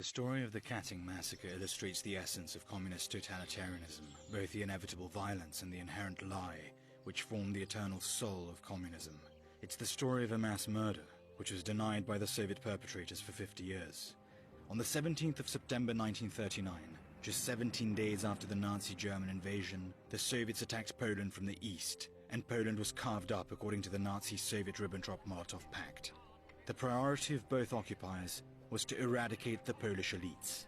The story of the Katyn massacre illustrates the essence of communist totalitarianism, both the inevitable violence and the inherent lie, which form the eternal soul of communism. It's the story of a mass murder, which was denied by the Soviet perpetrators for 50 years. On the 17th of September 1939, just 17 days after the Nazi German invasion, the Soviets attacked Poland from the east, and Poland was carved up according to the Nazi-Soviet Ribbentrop-Molotov Pact. The priority of both occupiers was to eradicate the Polish elites.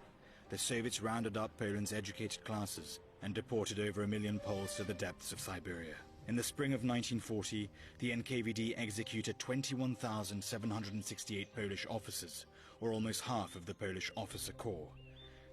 The Soviets rounded up Poland's educated classes and deported over 1 million Poles to the depths of Siberia. In the spring of 1940, the NKVD executed 21,768 Polish officers, or almost half of the Polish officer corps.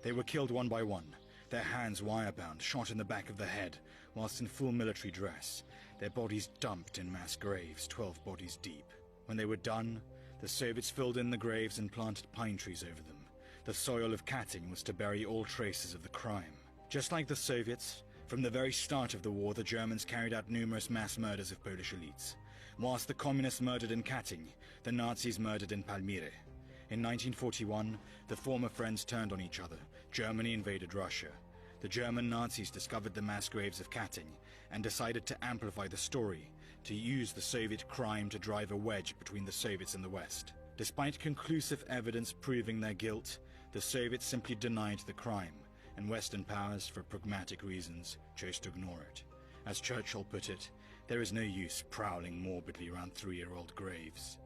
They were killed one by one, their hands wire-bound, shot in the back of the head, whilst in full military dress, their bodies dumped in mass graves, 12 bodies deep. When they were done, the Soviets filled in the graves and planted pine trees over them. The soil of Katyn was to bury all traces of the crime. Just like the Soviets, from the very start of the war, the Germans carried out numerous mass murders of Polish elites. Whilst the communists murdered in Katyn, the Nazis murdered in Palmyre. In 1941, the former friends turned on each other. Germany invaded Russia. The German Nazis discovered the mass graves of Katyn and decided to amplify the story, to use the Soviet crime to drive a wedge between the Soviets and the West. Despite conclusive evidence proving their guilt, the Soviets simply denied the crime, and Western powers, for pragmatic reasons, chose to ignore it. As Churchill put it, there is no use prowling morbidly around 3-year-old graves.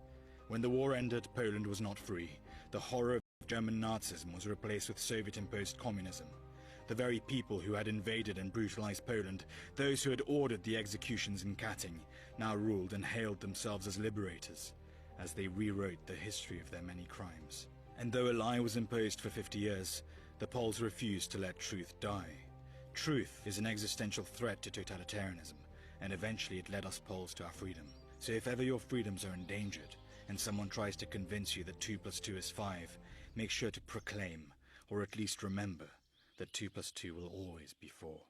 When the war ended, Poland was not free. The horror of German Nazism was replaced with Soviet-imposed communism. The very people who had invaded and brutalized Poland, those who had ordered the executions in Katyn, now ruled and hailed themselves as liberators, as they rewrote the history of their many crimes. And though a lie was imposed for 50 years, the Poles refused to let truth die. Truth is an existential threat to totalitarianism, and eventually it led us Poles to our freedom. So if ever your freedoms are endangered, and someone tries to convince you that 2 + 2 is 5, make sure to proclaim, or at least remember, that 2 + 2 will always be 4.